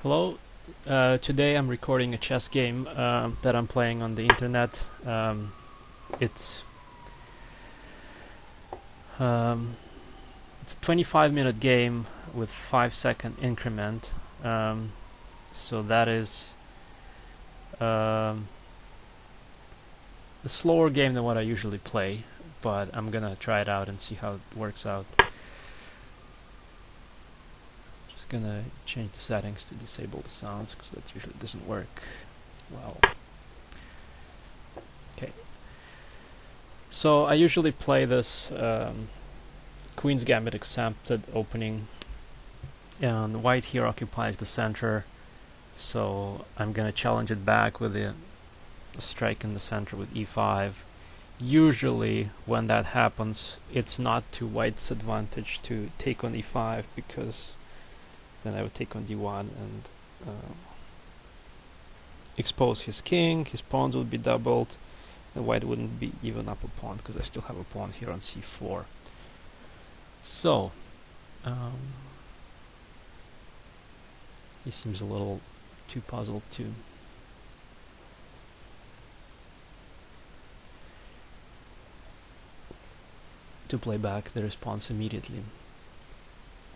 Hello. Today I'm recording a chess game that I'm playing on the internet. It's um, it's a 25-minute game with 5-second increment. So that is um, a slower game than what I usually play, but I'm gonna try it out and see how it works out. Just gonna change the settings to disable the sounds because that usually doesn't work well. Okay. So I usually play this Queen's Gambit accepted opening, and white here occupies the center, so I'm gonna challenge it back with the strike in the center with e5. Usually when that happens, it's not to white's advantage to take on e5, because then I would take on d1 and expose his king. His pawns would be doubled, and white wouldn't be even up a pawn because I still have a pawn here on c4. So he seems a little too puzzled to play back the response immediately.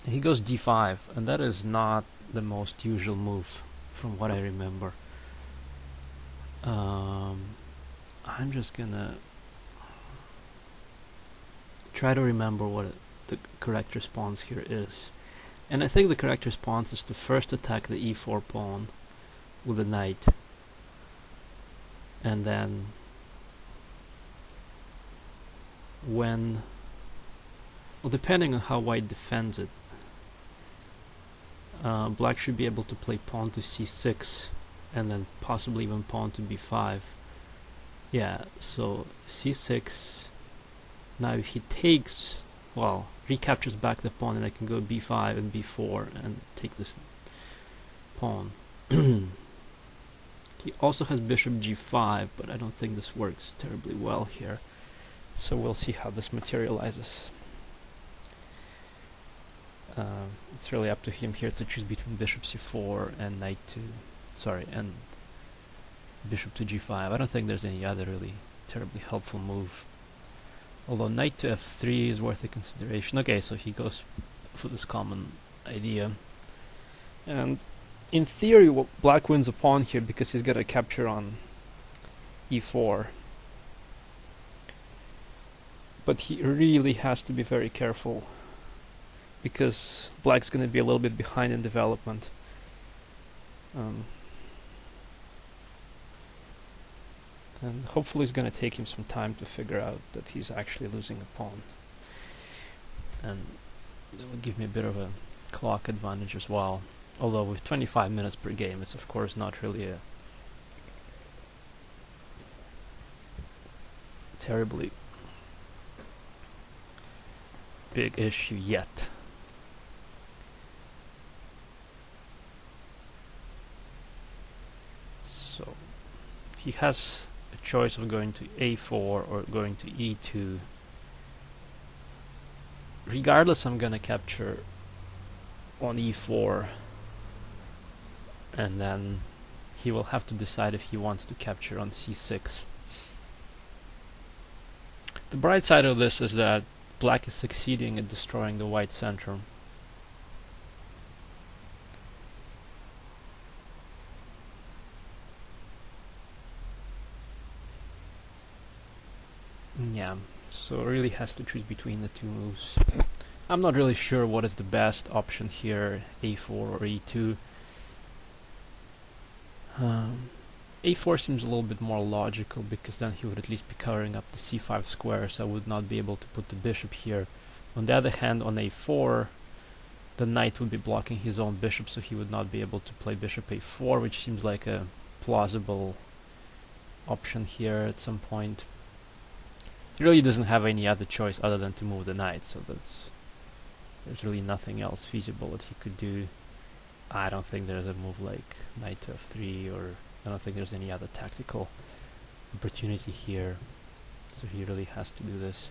He goes d5, and that is not the most usual move from what I remember. I'm just gonna try to remember what the correct response here is. And I think the correct response is to first attack the e4 pawn with a knight, and then well, depending on how white defends it, black should be able to play pawn to c6 and then possibly even pawn to b5. Yeah, so c6. Now if he takes, well, recaptures back the pawn, and I can go b5 and b4 and take this pawn. He also has bishop g5, but I don't think this works terribly well here. So we'll see how this materializes. It's really up to him here to choose between bishop c4 and and bishop to g5. I don't think there's any other really terribly helpful move. Although knight to f3 is worth a consideration. Okay, so he goes for this common idea. And in theory, black wins a pawn here because he's got a capture on e4. But he really has to be very careful, because black's going to be a little bit behind in development. And hopefully it's going to take him some time to figure out that he's actually losing a pawn. And that would give me a bit of a clock advantage as well. Although with 25 minutes per game, it's of course not really a terribly big issue yet. So he has a choice of going to a4 or going to e2. Regardless, I'm gonna capture on e4, and then he will have to decide if he wants to capture on c6. The bright side of this is that black is succeeding at destroying the white center. Yeah, so it really has to choose between the two moves. I'm not really sure what is the best option here, a4 or e2. A4 seems a little bit more logical, because then he would at least be covering up the c5 square, so I would not be able to put the bishop here. On the other hand, on a4, the knight would be blocking his own bishop, so he would not be able to play bishop a4, which seems like a plausible option here at some point. He really doesn't have any other choice other than to move the knight, so there's really nothing else feasible that he could do. I don't think there's a move like knight to f3, or I don't think there's any other tactical opportunity here, so he really has to do this.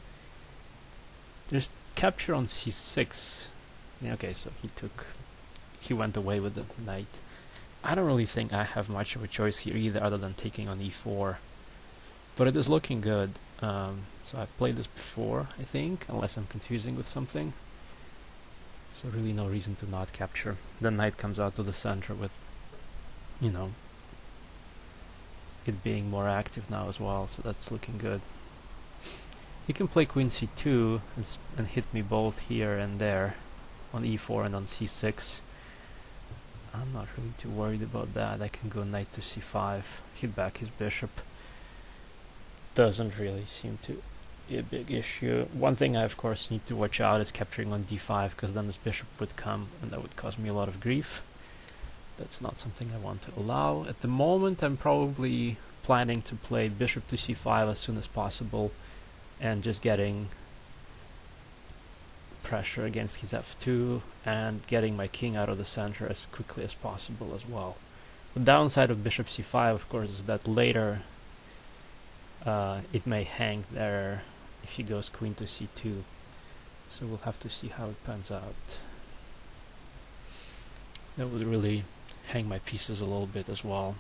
There's capture on c6. Yeah, okay, so he went away with the knight. I don't really think I have much of a choice here either, other than taking on e4. But it is looking good. So I've played this before, I think, unless I'm confusing with something. So really no reason to not capture. The knight comes out to the center with, you know, it being more active now as well, so that's looking good. He can play queen c2 and hit me both here and there on e4 and on c6. I'm not really too worried about that. I can go knight to c5, hit back his bishop. Doesn't really seem to be a big issue. One thing I of course need to watch out is capturing on d5, because then this bishop would come and that would cause me a lot of grief. That's not something I want to allow. At the moment I'm probably planning to play bishop to c5 as soon as possible and just getting pressure against his f2 and getting my king out of the center as quickly as possible as well. The downside of bishop c5 of course is that later it may hang there if he goes queen to c2, so we'll have to see how it pans out. That would really hang my pieces a little bit as well.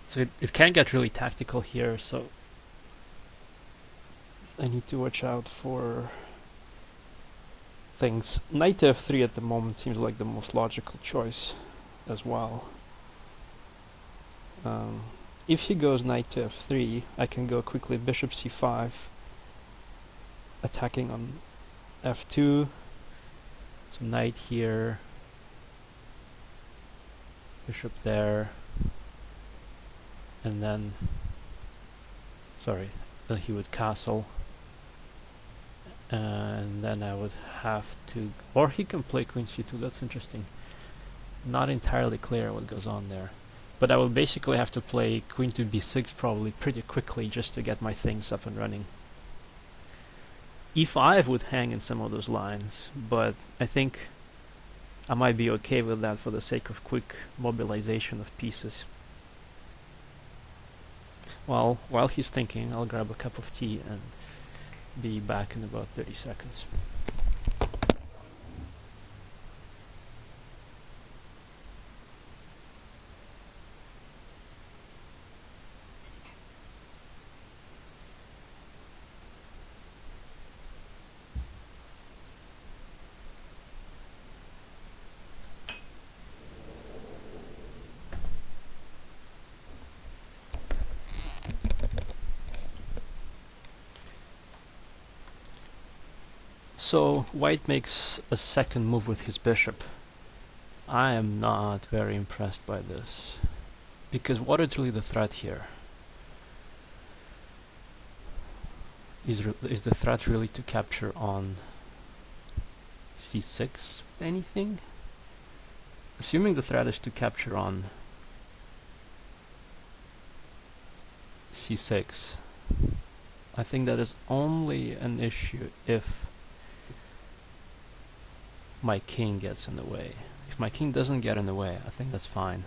So it can get really tactical here, so I need to watch out for things. Knight to f3 at the moment seems like the most logical choice as well. If he goes knight to f3, I can go quickly bishop c5, attacking on f2. So knight here, bishop there, and then, then he would castle. And then I would have to, or he can play queen c2, that's interesting. Not entirely clear what goes on there. But I will basically have to play queen to b6 probably pretty quickly just to get my things up and running. e5 would hang in some of those lines, but I think I might be okay with that for the sake of quick mobilization of pieces. Well, while he's thinking, I'll grab a cup of tea and be back in about 30 seconds. So white makes a second move with his bishop. I am not very impressed by this, because what is really the threat here? Is the threat really to capture on c6 anything? Assuming the threat is to capture on c6, I think that is only an issue if my king gets in the way. If my king doesn't get in the way, I think that's fine.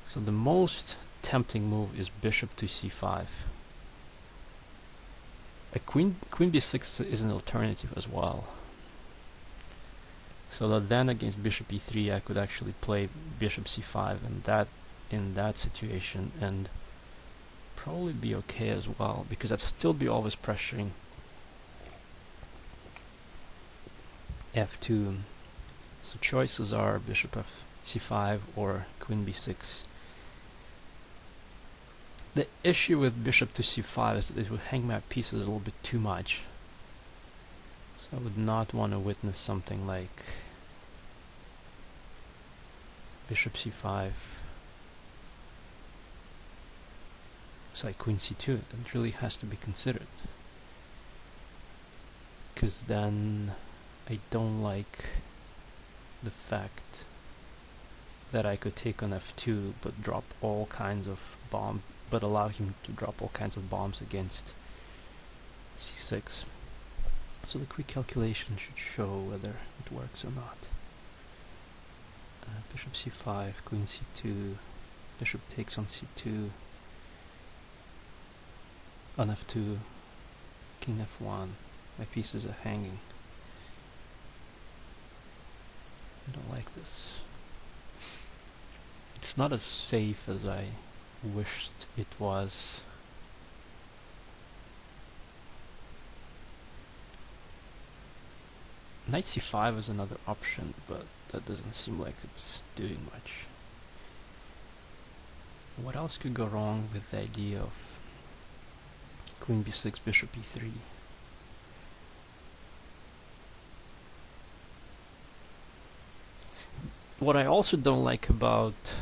So the most tempting move is bishop to c5. A queen b6 is an alternative as well. So that then against bishop e3 I could actually play bishop c5, and that in that situation and probably be okay as well, because I'd still be always pressuring f2. So choices are bishop c5 or queen b6. The issue with bishop to c5 is that it would hang my pieces a little bit too much. So I would not want to witness something like bishop c5. It's like queen c2. It really has to be considered, because then I don't like the fact that I could take on f2 but drop all kinds of but allow him to drop all kinds of bombs against c6. So the quick calculation should show whether it works or not. Bishop c5, queen c2, bishop takes on c2, on f2, king f1. My pieces are hanging. I don't like this. it's not as safe as I wished it was. Knight c5 is another option, but that doesn't seem like it's doing much. What else could go wrong with the idea of queen b6, bishop e3? What I also don't like about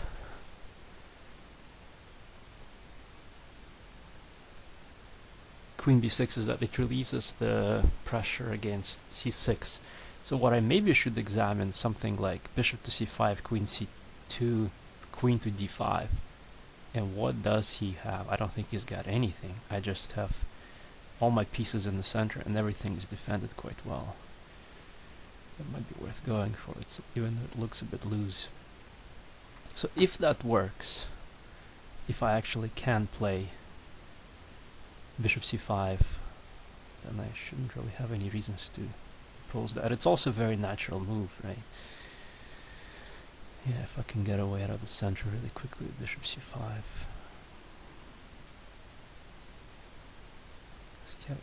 queen b6 is that it releases the pressure against c6. So what I maybe should examine something like bishop to c5, queen c2, queen to d5. And what does he have? I don't think he's got anything. I just have all my pieces in the center and everything is defended quite well. That might be worth going for, it, even though it looks a bit loose. So if that works, if I actually can play bishop c5, then I shouldn't really have any reasons to oppose that. It's also a very natural move, right? Yeah, if I can get away out of the center really quickly with bishop c5. Does he have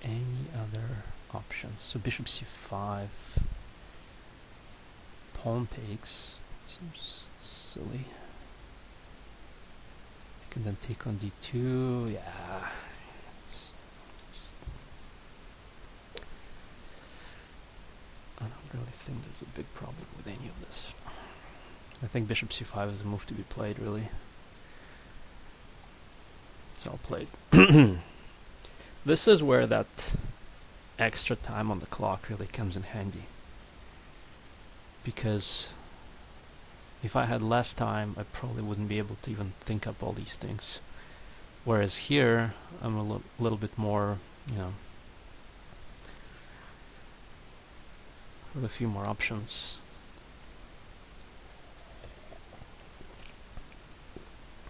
any other options? So bishop c5, pawn takes. Seems silly. I can then take on d2. Yeah, I don't really think there's a big problem with any of this. I think bishop c5 is a move to be played, really. So I'll play it. This is where that extra time on the clock really comes in handy. Because if I had less time, I probably wouldn't be able to even think up all these things. Whereas here, I'm a little bit more, you know, with a few more options.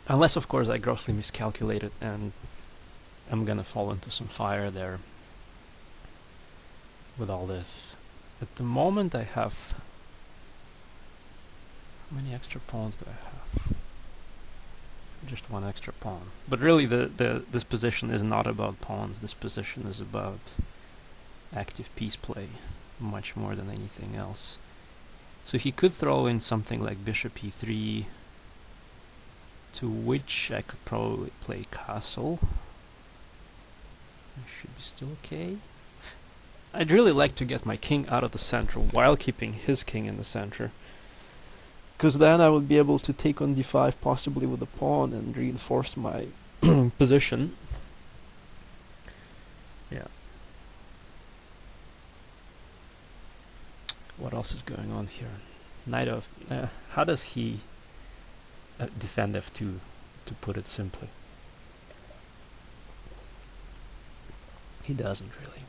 Unless, of course, I grossly miscalculated and I'm gonna fall into some fire there with all this. At the moment I have... How many extra pawns do I have? Just one extra pawn. But really this position is not about pawns, this position is about active piece play, much more than anything else. So he could throw in something like bishop e3, to which I could probably play castle. I should be still okay. I'd really like to get my king out of the center while keeping his king in the center, because then I would be able to take on d5 possibly with a pawn and reinforce my position. Yeah. What else is going on here? Knight of... how does he defend f2, to put it simply? He doesn't really.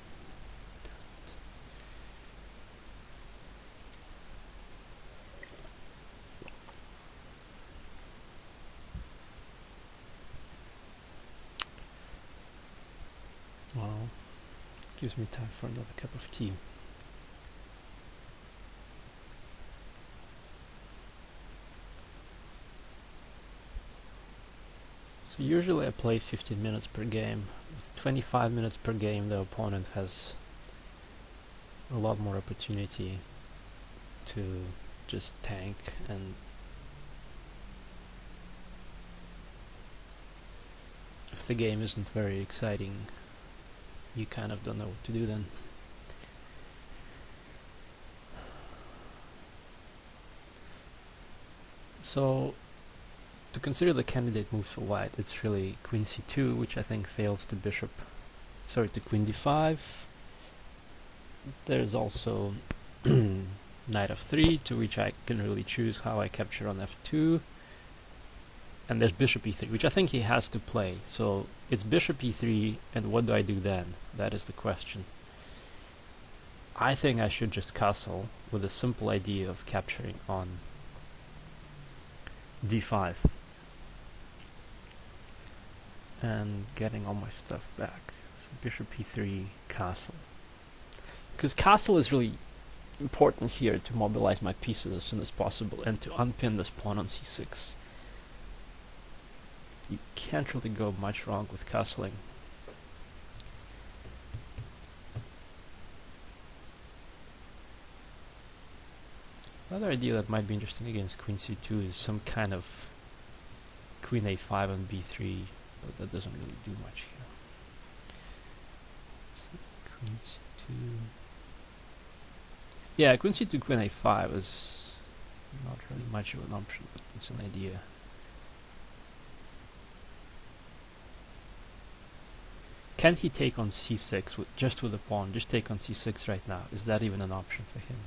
Well, gives me time for another cup of tea. So usually I play 15 minutes per game. With 25 minutes per game, the opponent has a lot more opportunity to just tank, and if the game isn't very exciting, you kind of don't know what to do then. So to consider the candidate moves for white, it's really queen c2, which I think fails to to queen d5. There's also knight f3, to which I can really choose how I capture on f2. And there's bishop e3, which I think he has to play. So it's bishop e3, and what do I do then? That is the question. I think I should just castle with a simple idea of capturing on d5 and getting all my stuff back. So bishop e3, castle. Because castle is really, important here to mobilize my pieces as soon as possible and to unpin this pawn on c6. You can't really go much wrong with castling. Another idea that might be interesting against queen c2 is some kind of queen a5 and b3, but that doesn't really do much here. So queen c2. Yeah, queen c2, queen a5 is not really much of an option, but it's an idea. Can he take on c6 just with a pawn? Just take on c6 right now. Is that even an option for him?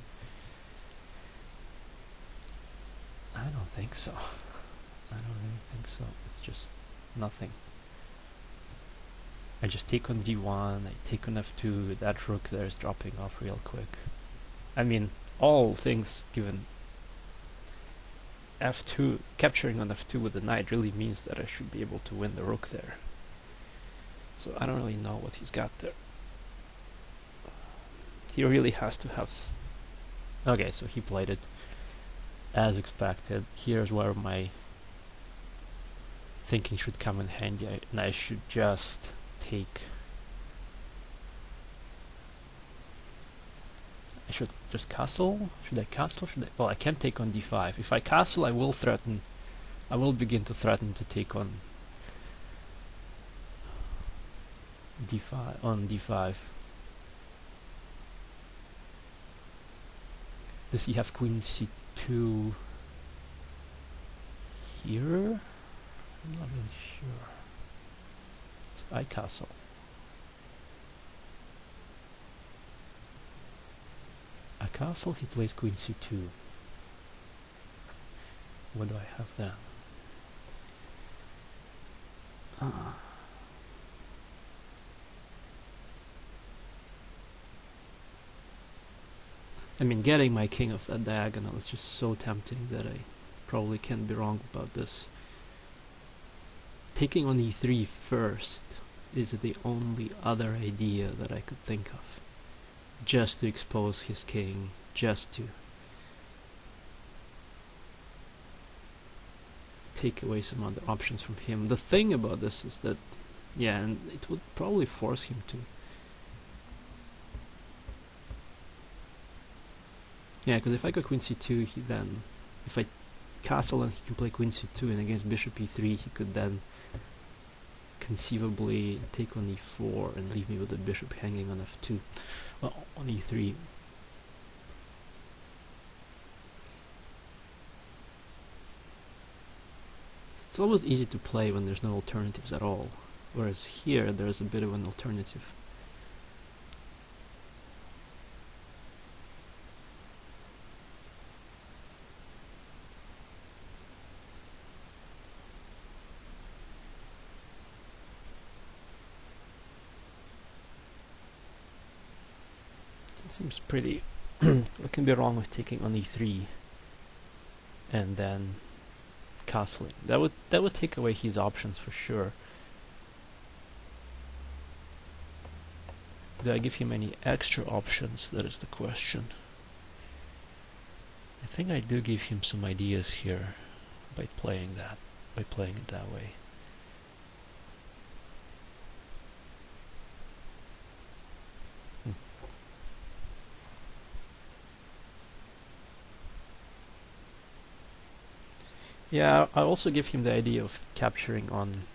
I don't think so. I don't really think so. It's just nothing. I just take on d1, I take on f2, that rook there is dropping off real quick. I mean, all things given, f2, capturing on f2 with the knight really means that I should be able to win the rook there. So I don't really know what he's got there. He really has to have... Okay, so he played it as expected. Here's where my thinking should come in handy, and I should just take... I should just castle? Should I castle? Well, I can't take on d5. If I castle, I will threaten... I will begin to threaten to take on d5. Does he have queen c2 here? I'm not really sure. So I castle. I castle, he plays queen c2. What do I have then? I mean, getting my king off that diagonal is just so tempting that I probably can't be wrong about this. Taking on e3 first is the only other idea that I could think of. Just to expose his king, just to take away some other options from him. The thing about this is that, yeah, and it would probably force him to. Yeah, because if I go queen c2, he then, if I castle and he can play queen c2, and against bishop e3 he could then conceivably take on e4 and leave me with the bishop hanging on f2, well, on e3. It's always easy to play when there's no alternatives at all, whereas here there's a bit of an alternative. It seems pretty... What can be wrong with taking on e3 and then castling? That would take away his options for sure. Do I give him any extra options? That is the question. I think I do give him some ideas here by playing it that way. Yeah, I also give him the idea of capturing on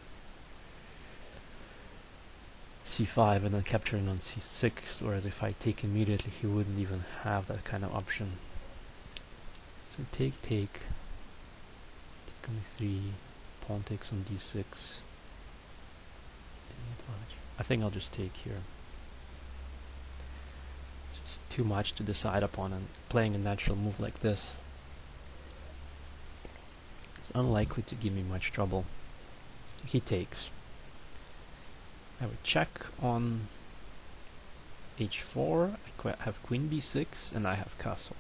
c5 and then capturing on c6, whereas if I take immediately he wouldn't even have that kind of option. So take on e3, pawn takes on d6. I think I'll just take here. Just too much to decide upon, and playing a natural move like this is unlikely to give me much trouble. He takes. I would check on h4, I have queen b6, and I have castle.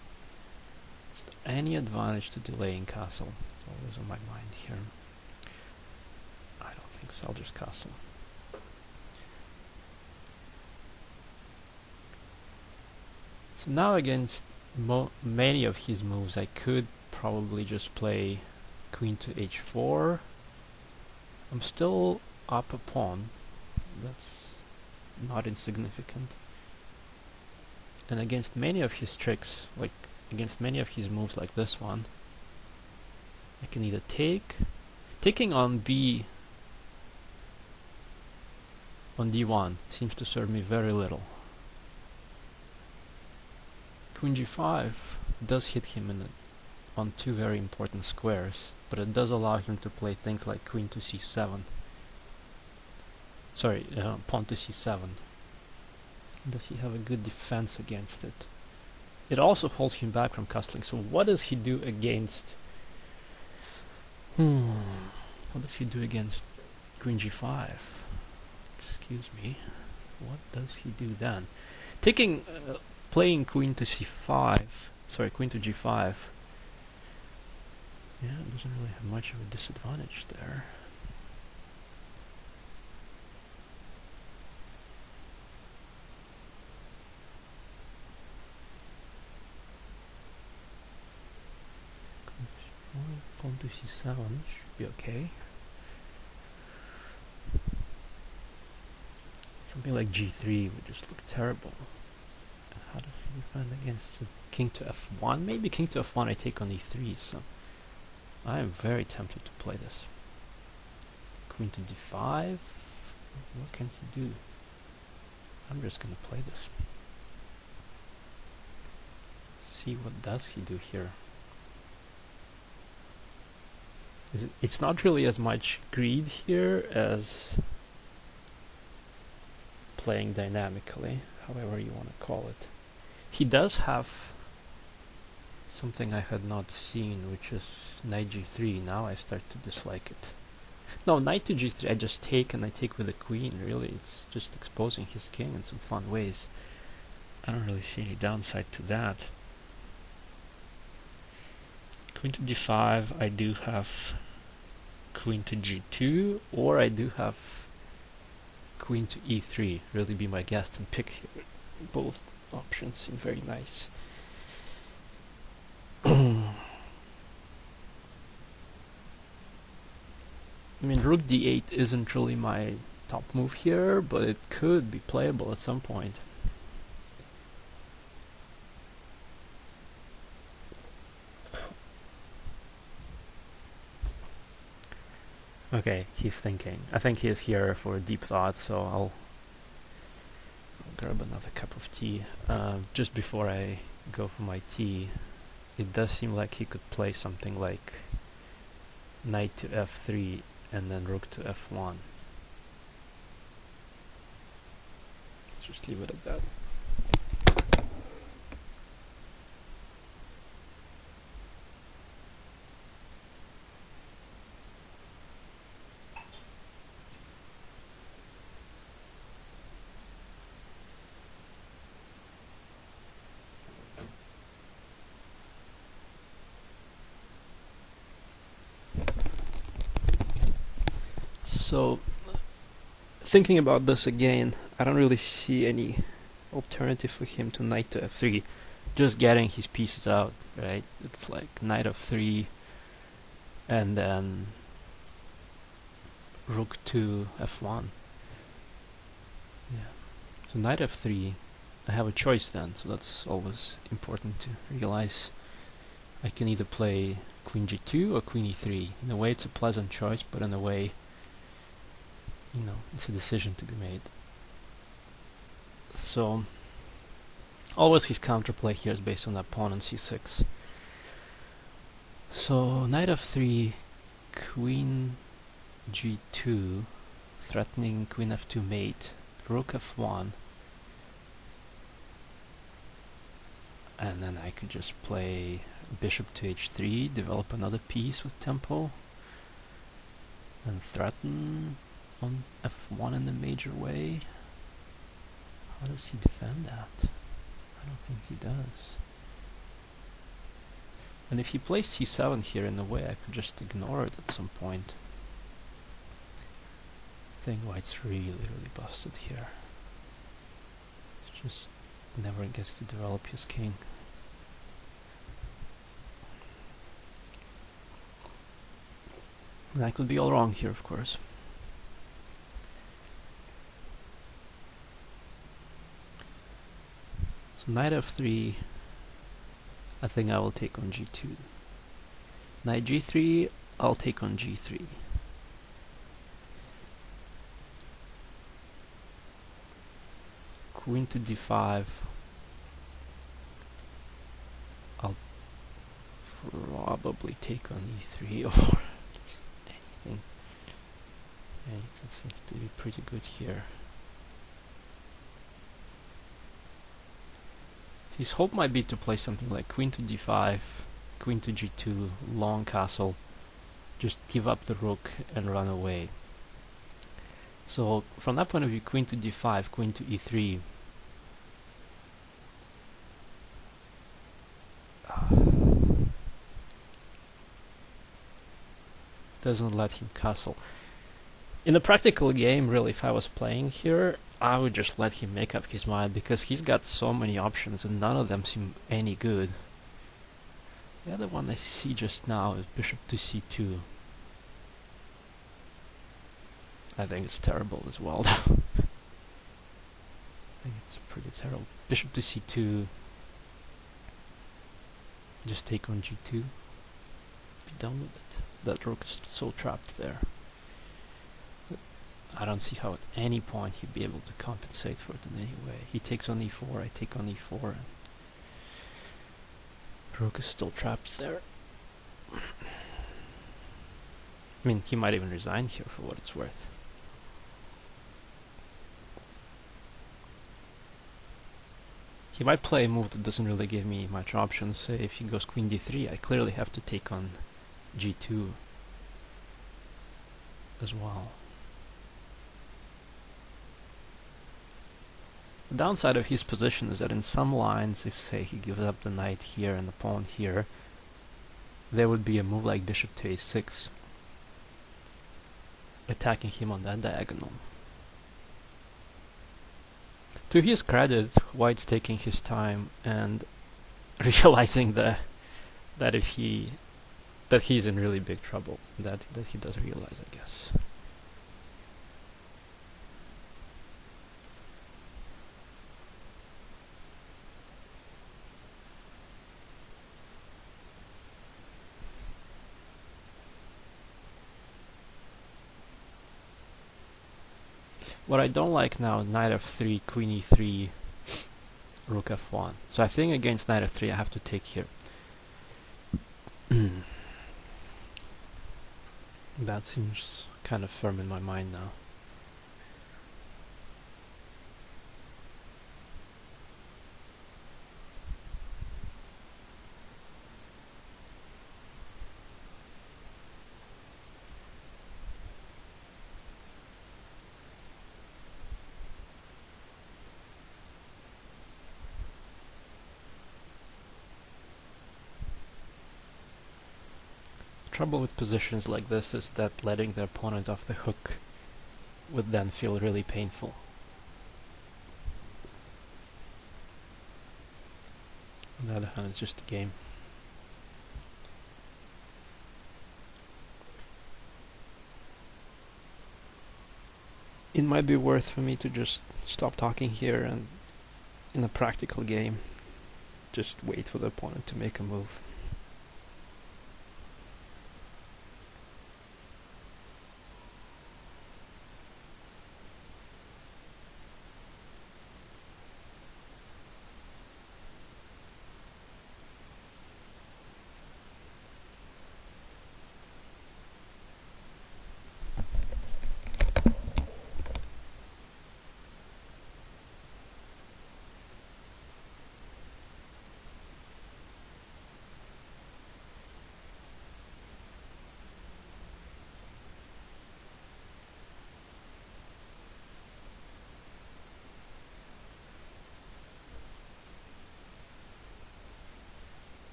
Is there any advantage to delaying castle? It's always on my mind here. I don't think so, I'll just castle. So now against many of his moves I could probably just play queen to h4. I'm still up a pawn. That's not insignificant. And against many of his tricks, like against many of his moves like this one, I can either taking on d1 seems to serve me very little. Queen g5 does hit him on two very important squares, but it does allow him to play things like queen to c7. Sorry, pawn to c7. Does he have a good defense against it? It also holds him back from castling. So what does he do against... What does he do against queen g5? Excuse me. What does he do then? Playing queen to c5, sorry, queen to g5. Yeah, it doesn't really have much of a disadvantage there. Pawn to c7 should be okay. Something like g3 would just look terrible. How does he defend against king to f1? Maybe king to f1 I take on e3, so I am very tempted to play this. Queen to d5. What can he do? I'm just gonna play this. See what does he do here. It's not really as much greed here as playing dynamically, however you want to call it. He does have something I had not seen, which is knight g3. Now I start to dislike it. No, knight to g3 I just take, and I take with the queen. Really, it's just exposing his king in some fun ways. I don't really see any downside to that. Queen to d5, I do have queen to g2, or I do have queen to e3. Really be my guest and pick here. Both options seem very nice. I mean, rook d8 isn't really my top move here, but it could be playable at some point. Okay, he's thinking. I think he is here for deep thought, so I'll grab another cup of tea. Just before I go for my tea, it does seem like he could play something like knight to f3 and then rook to f1. Let's just leave it at that. So, thinking about this again, I don't really see any alternative for him to knight to f3. Just getting his pieces out, right? It's like knight f3 and then rook to f1. Yeah. So knight f3, I have a choice then, so that's always important to realize. I can either play queen g2 or queen e3. In a way it's a pleasant choice, but in a way, you know, it's a decision to be made. So, always his counterplay here is based on that pawn on c6. So, knight f3, queen g2, threatening queen f2 mate, rook f1, and then I could just play bishop to h3, develop another piece with tempo, and threaten on f1 in a major way. How does he defend that? I don't think he does. And if he plays c7 here, in a way I could just ignore it at some point. I think white's really busted here. He just never gets to develop his king. And I could be all wrong here, of course. So knight f3, I think I will take on g2. Knight g3, I'll take on g3. Queen to d5, I'll probably take on e3 or anything. Anything seems to be pretty good here. His hope might be to play something like queen to d5, queen to g2, long castle, just give up the rook and run away. So from that point of view, queen to d5, queen to e3, doesn't let him castle. In a practical game, really, if I was playing here, I would just let him make up his mind, because he's got so many options and none of them seem any good. The other one I see just now is bishop to c2. I think it's terrible as well. I think it's pretty terrible. Bishop to c2. Just take on g2. Be done with it. That rook is so trapped there. I don't see how at any point he'd be able to compensate for it in any way. He takes on e4, I take on e4, and rook is still trapped there. I mean, he might even resign here for what it's worth. He might play a move that doesn't really give me much options. Say if he goes queen d3, I clearly have to take on g2 as well. The downside of his position is that in some lines, if say he gives up the knight here and the pawn here, there would be a move like bishop to a6, attacking him on that diagonal. To his credit, White's taking his time and realizing that he's in really big trouble. That he does realize, I guess. What I don't like now, knight f3, queen e3, rook f1. So I think against knight f3 I have to take here. That seems kind of firm in my mind now. Trouble with positions like this is that letting the opponent off the hook would then feel really painful. On the other hand, it's just a game. It might be worth for me to just stop talking here and, in a practical game, just wait for the opponent to make a move.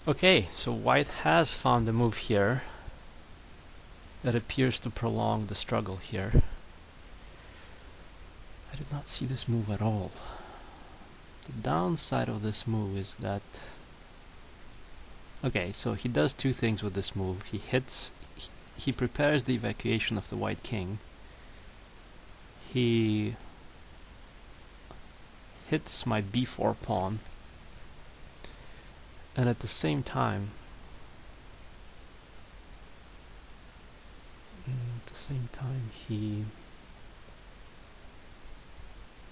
Okay, so white has found a move here that appears to prolong the struggle here. I did not see this move at all. The downside of this move is that... Okay, so he does two things with this move. He prepares the evacuation of the white king. He hits my b4 pawn, and at the same time he,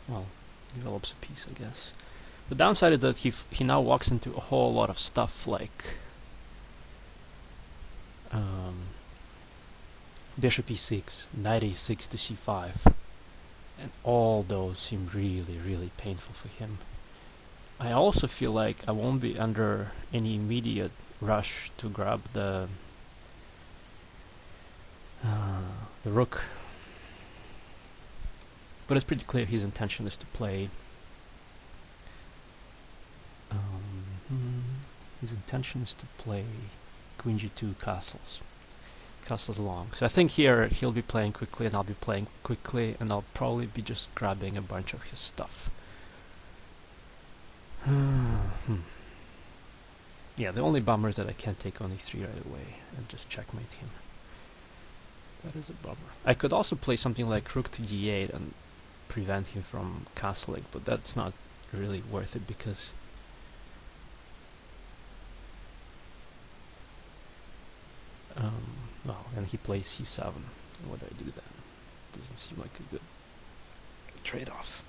well, develops a piece, I guess. The downside is that he now walks into a whole lot of stuff like bishop e6, knight a6 to c5, and all those seem really, really painful for him. I also feel like I won't be under any immediate rush to grab the rook, but it's pretty clear his intention is to play queen g2 castles long. So I think here he'll be playing quickly and I'll be playing quickly, and I'll probably be just grabbing a bunch of his stuff. Yeah, the only bummer is that I can't take on e3 right away and just checkmate him. That is a bummer. I could also play something like rook to d8 and prevent him from castling, but that's not really worth it because well, and he plays c7. What do I do then? Doesn't seem like a good trade-off.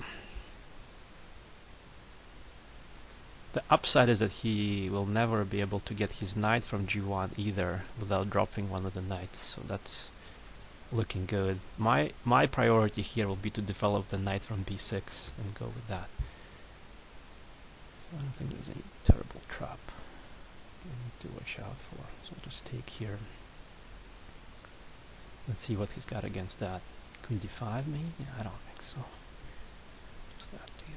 The upside is that he will never be able to get his knight from g1 either without dropping one of the knights, so that's looking good. My priority here will be to develop the knight from b6 and go with that. So I don't think there's any terrible trap I need to watch out for, so I'll just take here. Let's see what he's got against that. Queen d5 maybe? Yeah, I don't think so. Just that deal.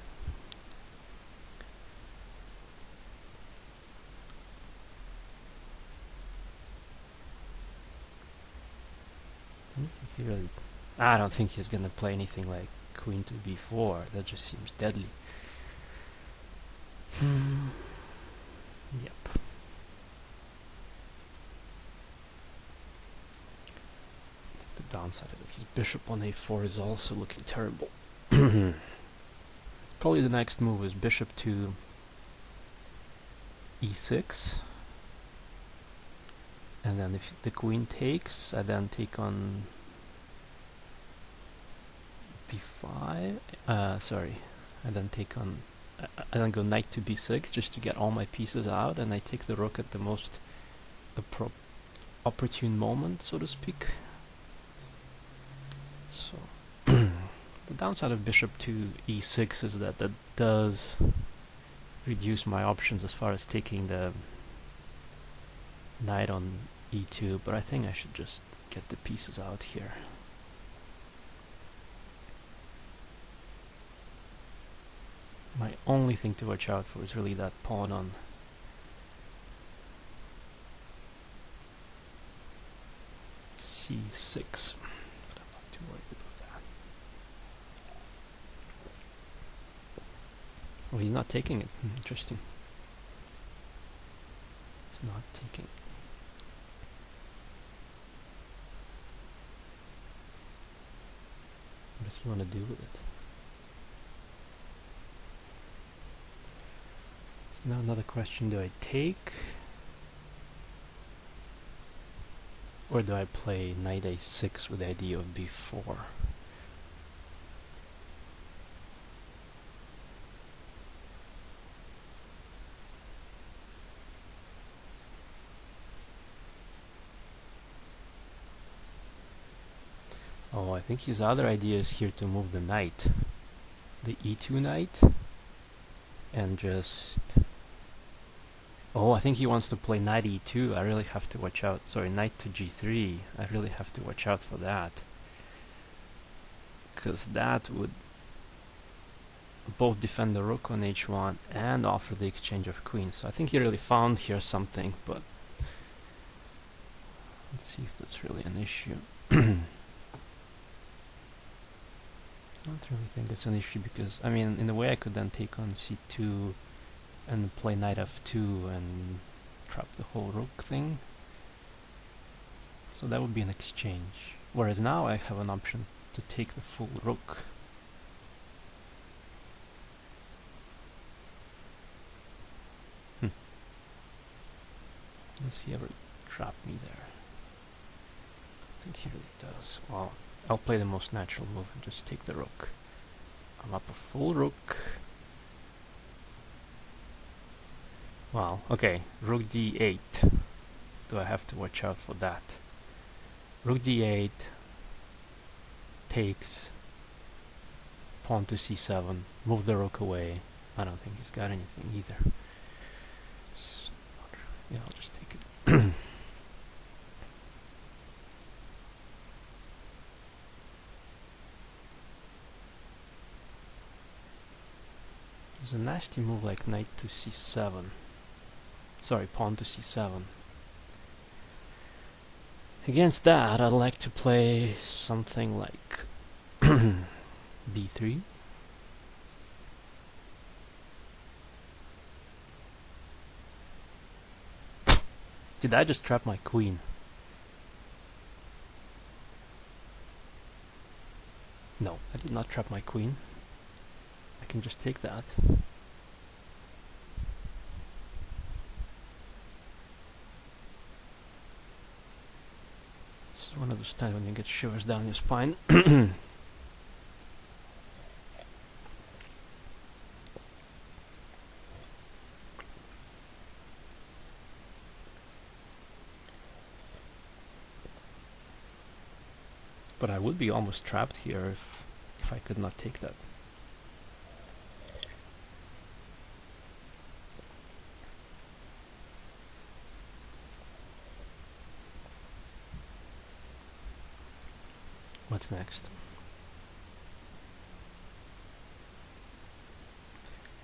I don't think he's gonna play anything like queen to b4. That just seems deadly. Yep. The downside is that his bishop on a4 is also looking terrible. Probably the next move is bishop to e6. And then if the queen takes, I then take on b5. Sorry, I then take on. I then go knight to b6 just to get all my pieces out, and I take the rook at the most opportune moment, so to speak. So the downside of bishop to e6 is that that does reduce my options as far as taking the knight on e2, but I think I should just get the pieces out here. My only thing to watch out for is really that pawn on c6, but I'm not too worried about that. Oh, he's not taking it. Interesting. He's not taking it. What does he want to do with it? So now another question, do I take? Or do I play knight a6 with the idea of b4? Oh, I think his other idea is here to move the knight, the e2 knight, and just... Oh, I think he wants to play knight e2. I really have to watch out. Sorry, knight to g3. I really have to watch out for that, because that would both defend the rook on h1 and offer the exchange of queens. So I think he really found here something, but let's see if that's really an issue. I don't really think it's an issue because, I mean, in a way I could then take on c2 and play knight f2 and trap the whole rook thing. So that would be an exchange. Whereas now I have an option to take the full rook. Does he ever trap me there? I think he really does. Well, I'll play the most natural move and just take the rook. I'm up a full rook. Well, okay, rook d8. Do I have to watch out for that? Rook d8 takes pawn to c7, move the rook away. I don't think he's got anything either. Yeah, I'll just take it. There's a nasty move like knight to c7. Sorry, pawn to c7. Against that, I'd like to play something like b3. Did I just trap my queen? No, I did not trap my queen. I can just take that. This is one of those times when you get shivers down your spine. But I would be almost trapped here if I could not take that. What's next?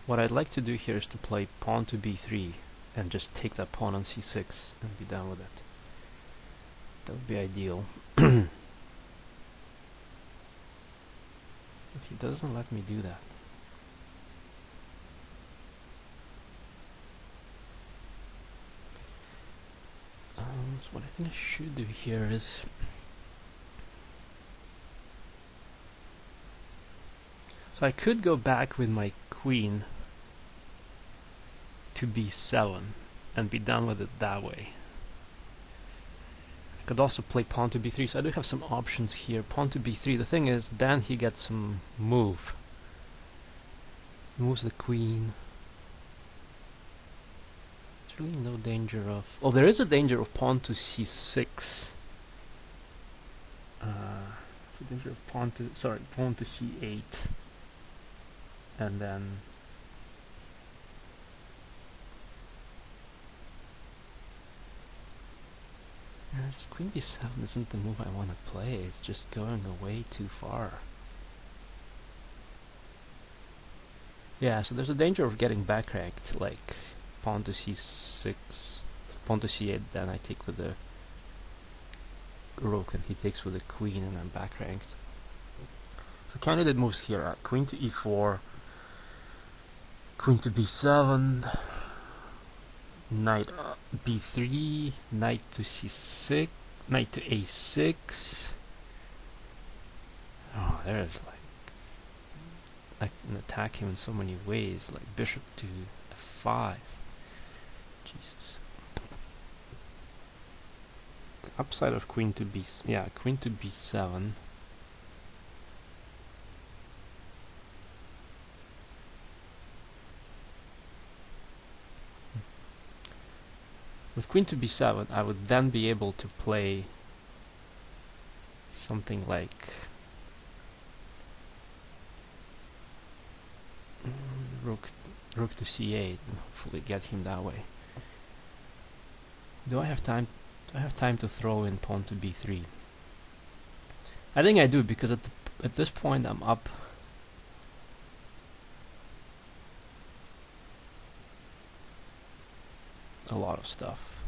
What I'd like to do here is to play pawn to b3 and just take that pawn on c6 and be done with it. That would be ideal. If he doesn't let me do that. So what I think I should do here is so I could go back with my queen to b7 and be done with it that way. I could also play pawn to b3, so I do have some options here. Pawn to b3, the thing is, then he gets some move. He moves the queen. There's really no danger of... Oh, there is a danger of pawn to c6. The danger of pawn to... Sorry, pawn to c8. And then... Yeah, just queen b7 isn't the move I want to play. It's just going away too far. Yeah, so there's a danger of getting backranked, like pawn to c6, pawn to c8, then I take with the rook and he takes with the queen and I'm backranked. So candidate moves here are queen to e4, queen to b7, knight b3, knight to c6, knight to a6. Oh, there's like I can attack him in so many ways, like bishop to f5. Jesus. The upside of queen to queen to b7. With queen to b7, I would then be able to play something like rook to c8 and hopefully get him that way. Do I have time? Do I have time to throw in pawn to b3? I think I do, because at this point I'm up a lot of stuff.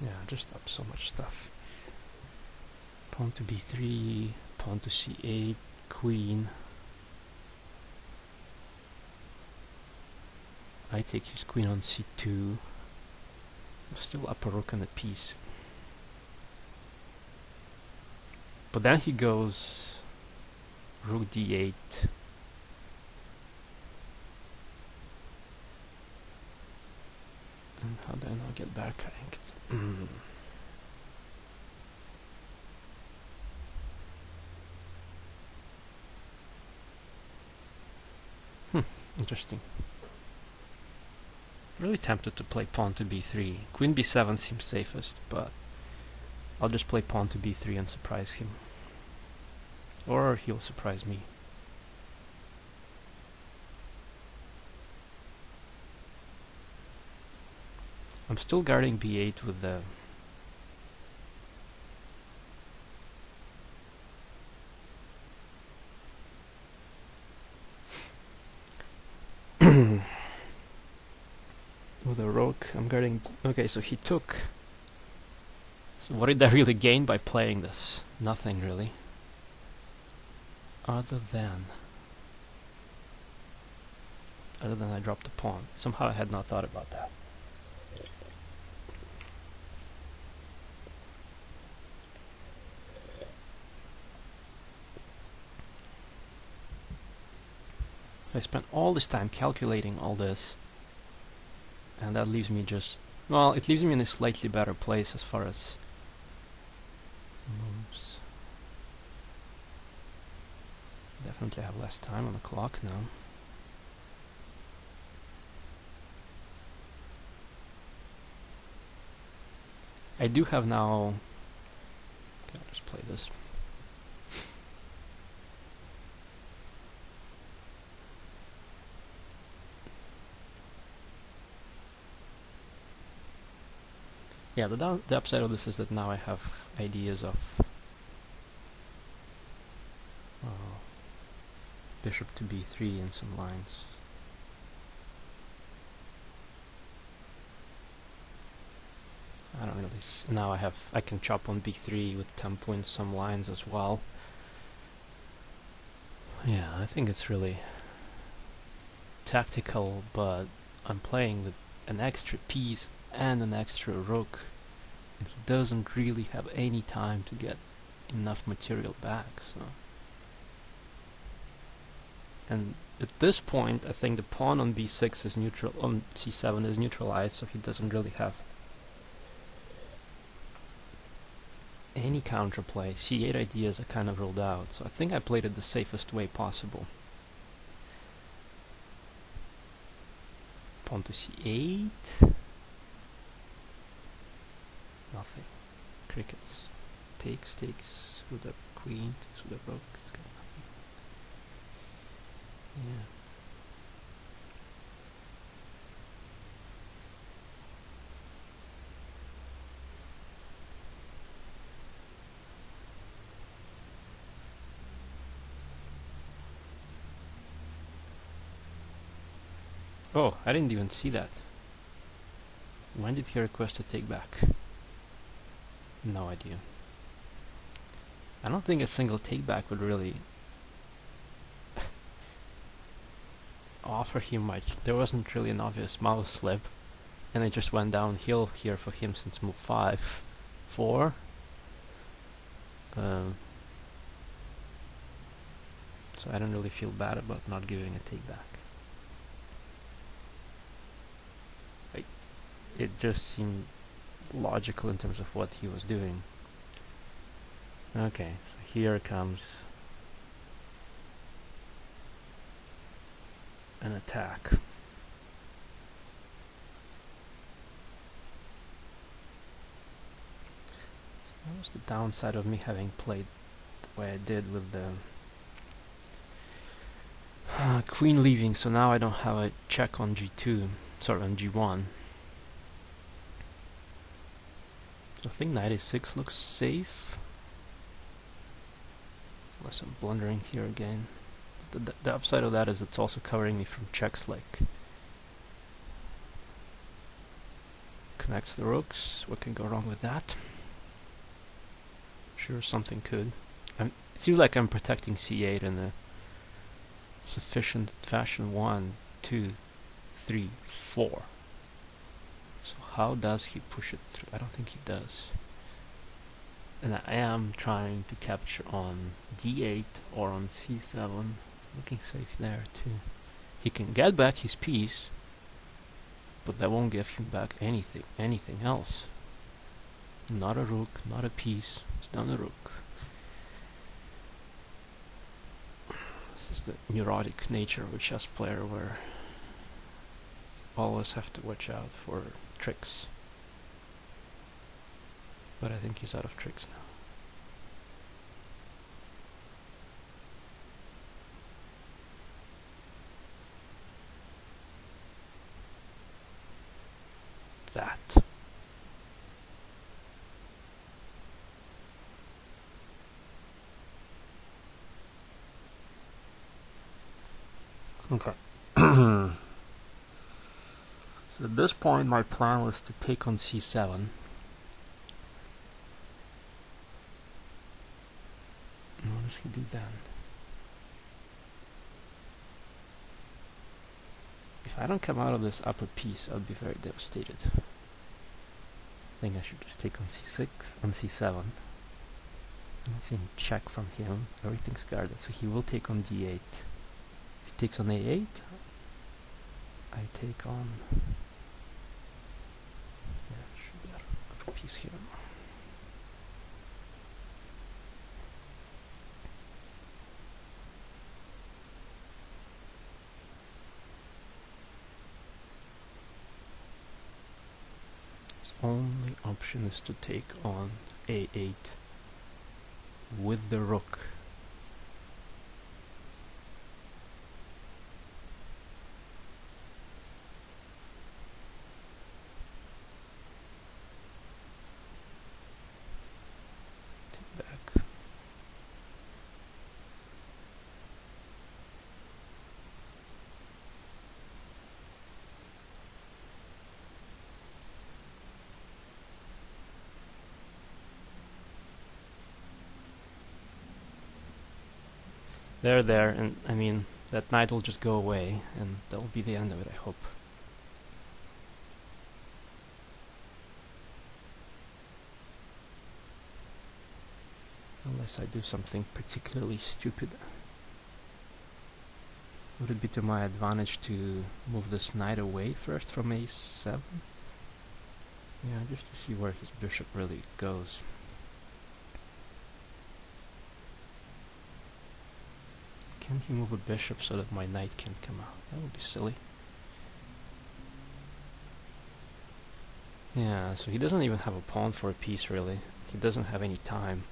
Yeah, just up so much stuff. Pawn to b3, pawn to c8, queen. I take his queen on c2. Still up a rook and a piece. But then he goes rook d8. And how do I now get back ranked? Interesting. Really tempted to play pawn to b3. Queen b7 seems safest, but I'll just play pawn to b3 and surprise him. Or he'll surprise me. I'm still guarding b8 with the with a rook. I'm guarding. Okay, so he took. So what did I really gain by playing this? Nothing really. Other than I dropped a pawn. Somehow I had not thought about that. I spent all this time calculating all this, and that leaves me just, well, it leaves me in a slightly better place as far as moves. Definitely have less time on the clock now. I do have now, okay, I'll just play this. Yeah, the upside of this is that now I have ideas of bishop to b3 in some lines. I don't really. Now I can chop on b3 with tempo in some lines as well. Yeah, I think it's really tactical, but I'm playing with an extra piece and an extra rook, and he doesn't really have any time to get enough material back. So, and at this point, I think the pawn on b6 is neutral, on c7 is neutralized, so he doesn't really have any counterplay. c8 ideas are kind of ruled out, so I think I played it the safest way possible. Pawn to c8. Nothing. Crickets. Takes with a queen, takes with a rook. It's got nothing. Yeah. Oh, I didn't even see that. When did he request a take back? No idea. I don't think a single take back would really offer him much. There wasn't really an obvious mouse slip, and it just went downhill here for him since move 5, 4. So I don't really feel bad about not giving a take back. It just seemed logical in terms of what he was doing. Okay, so here comes an attack. What was the downside of me having played the way I did with the queen leaving? So now I don't have a check on g2, sorry, on g1. So I think knight a6 looks safe. Unless I'm blundering here again. The upside of that is it's also covering me from checks, like connects the rooks. What can go wrong with that? Sure, something could. It seems like I'm protecting c8 in a sufficient fashion. 1, 2, 3, 4. So how does he push it through? I don't think he does. And I am trying to capture on d8 or on c7. Looking safe there too. He can get back his piece, but that won't give him back anything else. Not a rook, not a piece. It's down the rook. This is the neurotic nature of a chess player, where you always have to watch out for tricks. But I think he's out of tricks now. That. Okay. So at this point my plan was to take on c7. What does he do then? If I don't come out of this upper piece, I'll be very devastated. I think I should just take on c6, on c7. I'm not seeing check from him. Everything's guarded, so he will take on d8. If he takes on a8, I take on... Yeah, should be a good piece here. Only option is to take on a8 with the rook. Take back. There, and I mean, that knight will just go away, and that will be the end of it, I hope. Unless I do something particularly stupid. Would it be to my advantage to move this knight away first from a7? Yeah, just to see where his bishop really goes. Can he move a bishop so that my knight can't come out? That would be silly. Yeah, so he doesn't even have a pawn for a piece, really. He doesn't have any time.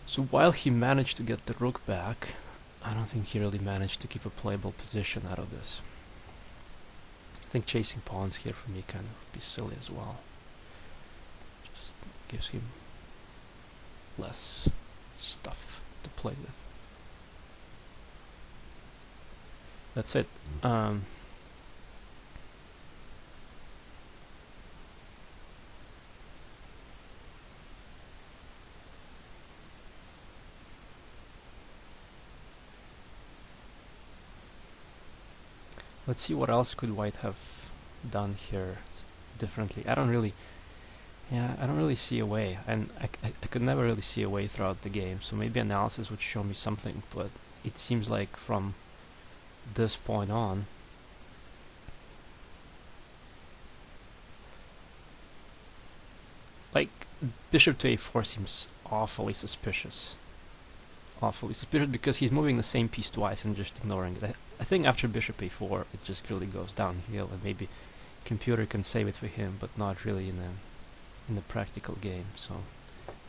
So while he managed to get the rook back, I don't think he really managed to keep a playable position out of this. I think chasing pawns here for me kind of would be silly as well. Just gives him less stuff to play with. That's it. Let's see what else could white have done here differently. I don't really see a way, and I could never really see a way throughout the game, so maybe analysis would show me something, but it seems like from this point on, like, bishop to a4 seems awfully suspicious. Awfully suspicious because he's moving the same piece twice and just ignoring it. I think after bishop a4 it just really goes downhill, and maybe computer can save it for him, but not really in the practical game. So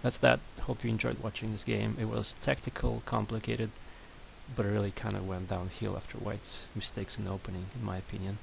that's that. Hope you enjoyed watching this game. It was tactical, complicated, but it really kind of went downhill after white's mistakes in the opening, in my opinion.